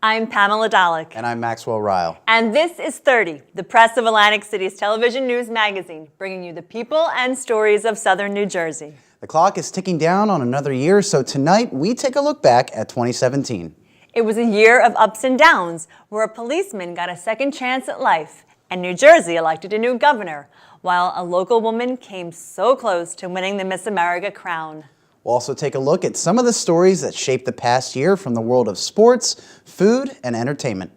I'm Pamela Dalek. And I'm Maxwell Ryle. And this is 30, the press of Atlantic City's television news magazine, bringing you the people and stories of Southern New Jersey. The clock is ticking down on another year, so tonight we take a look back at 2017. It was a year of ups and downs, where a policeman got a second chance at life, and New Jersey elected a new governor, while a local woman came so close to winning the Miss America crown. We'll also take a look at some of the stories that shaped the past year from the world of sports, food, and entertainment.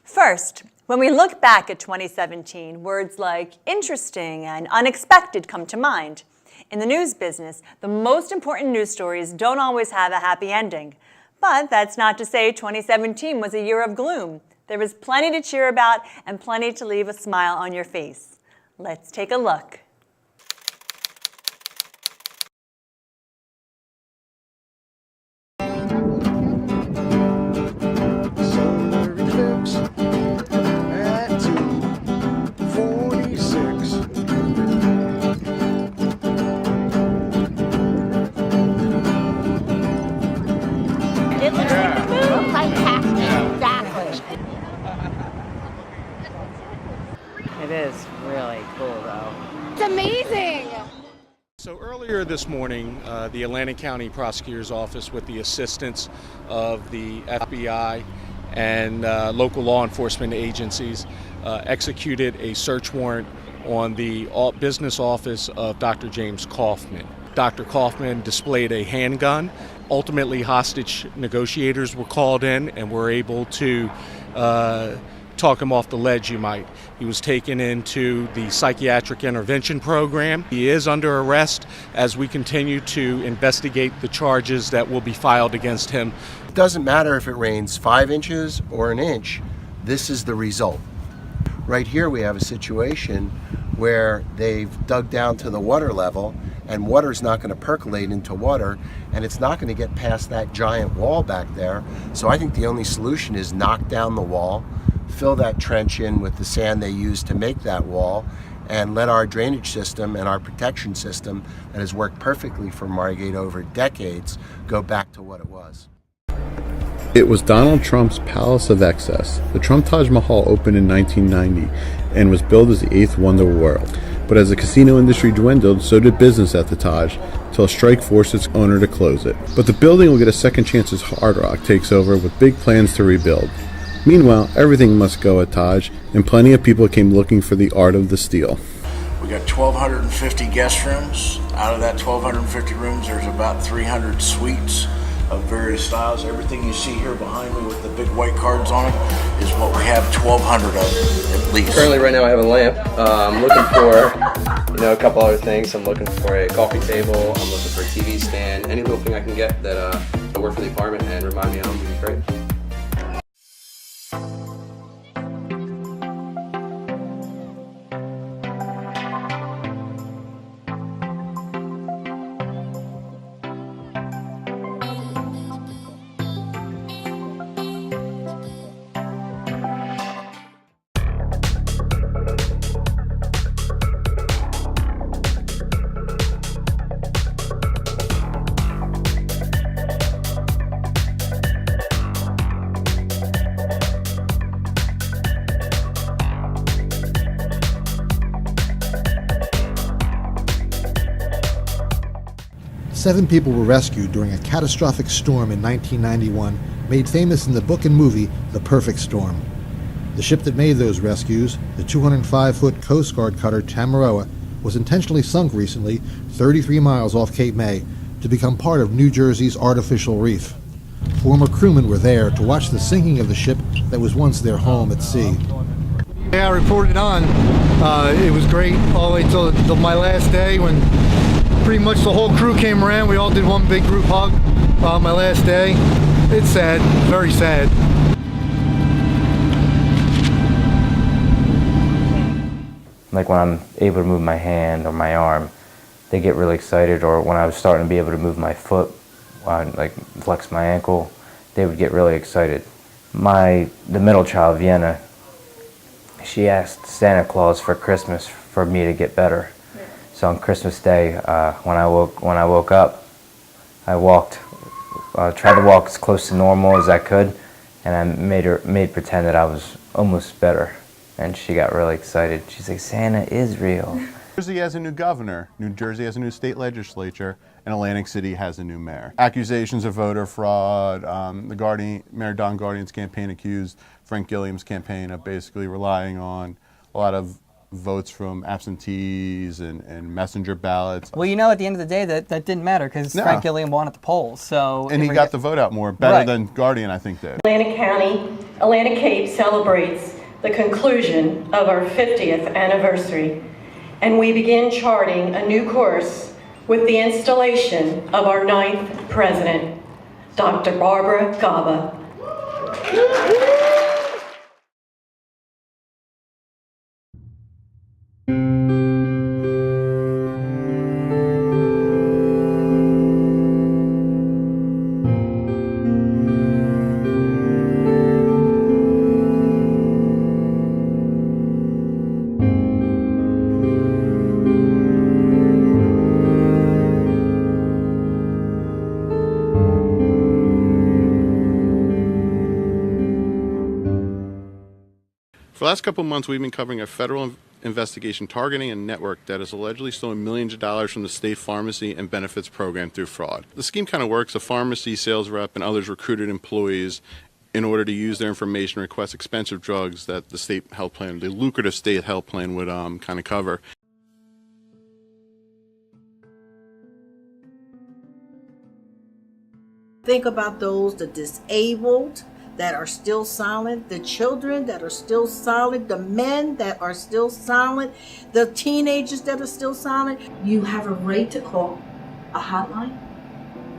First, when we look back at 2017, words like interesting and unexpected come to mind. In the news business, the most important news stories don't always have a happy ending. But that's not to say 2017 was a year of gloom. There was plenty to cheer about and plenty to leave a smile on your face. Let's take a look. It is really cool, though. It's amazing! So earlier this morning, the Atlantic County Prosecutor's Office, with the assistance of the FBI and local law enforcement agencies, executed a search warrant on the business office of Dr. James Kaufman. Dr. Kaufman displayed a handgun. Ultimately, hostage negotiators were called in and were able to talk him off the ledge, you might. He was taken into the psychiatric intervention program. He is under arrest as we continue to investigate the charges that will be filed against him. It doesn't matter if it rains 5 inches or an inch, this is the result. Right here we have a situation where they've dug down to the water level, and water's not going to percolate into water, and it's not going to get past that giant wall back there. So I think the only solution is knock down the wall, fill that trench in with the sand they used to make that wall, and let our drainage system and our protection system that has worked perfectly for Margate over decades go back to what it was. It was Donald Trump's Palace of Excess. The Trump Taj Mahal opened in 1990 and was billed as the 8th wonder of the world. But as the casino industry dwindled, so did business at the Taj, till a strike forced its owner to close it. But the building will get a second chance as Hard Rock takes over with big plans to rebuild. Meanwhile, everything must go at Taj, and plenty of people came looking for the art of the steal. We got 1,250 guest rooms. Out of that 1,250 rooms, there's about 300 suites of various styles. Everything you see here behind me with the big white cards on it is what we have 1,200 of at least. Currently, right now, I have a lamp. I'm looking for, a couple other things. I'm looking for a coffee table. I'm looking for a TV stand. Any little thing I can get that will work for the apartment and remind me of home would be great. Seven people were rescued during a catastrophic storm in 1991, made famous in the book and movie The Perfect Storm. The ship that made those rescues, the 205-foot Coast Guard cutter Tamaroa, was intentionally sunk recently 33 miles off Cape May to become part of New Jersey's artificial reef. Former crewmen were there to watch the sinking of the ship that was once their home at sea. Yeah, I reported on. It was great all the way till my last day when pretty much the whole crew came around. We all did one big group hug on my last day. It's sad, very sad. Like when I'm able to move my hand or my arm, they get really excited. Or when I was starting to be able to move my foot, like flex my ankle, they would get really excited. The middle child, Vienna, she asked Santa Claus for Christmas for me to get better. So on Christmas Day, when I woke up, I walked tried to walk as close to normal as I could, and I made pretend that I was almost better. And she got really excited. She's like, Santa is real. New Jersey has a new governor, New Jersey has a new state legislature, and Atlantic City has a new mayor. Accusations of voter fraud, Mayor Don Guardian's campaign accused Frank Gilliam's campaign of basically relying on a lot of votes from absentees and messenger ballots. Well, you know, at the end of the day, that didn't matter because Frank Gilliam won at the polls. So and he got the vote out more, better than Guardian, I think, did. Atlantic County, Atlantic Cape celebrates the conclusion of our 50th anniversary, and we begin charting a new course with the installation of our 9th president, Dr. Barbara Gaba. For the last couple of months, we've been covering a federal investigation targeting a network that has allegedly stolen millions of dollars from the state pharmacy and benefits program through fraud. The scheme kind of works. A pharmacy sales rep and others recruited employees in order to use their information to request expensive drugs that the state health plan, the lucrative state health plan, would kind of cover. Think about those, the disabled that are still silent, the children that are still silent, the men that are still silent, the teenagers that are still silent. You have a right to call a hotline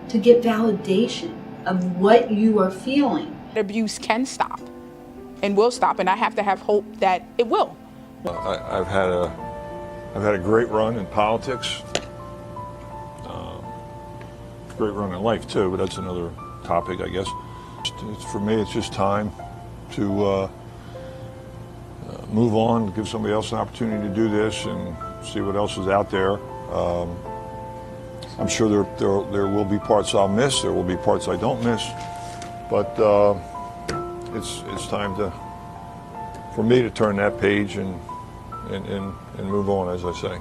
to get validation of what you are feeling. Abuse can stop and will stop, and I have to have hope that it will. I've had a great run in politics, great run in life too, but that's another topic, I guess. For me, it's just time to move on, give somebody else an opportunity to do this and see what else is out there. I'm sure there will be parts I'll miss, there will be parts I don't miss, but it's time for me to turn that page and move on, as I say.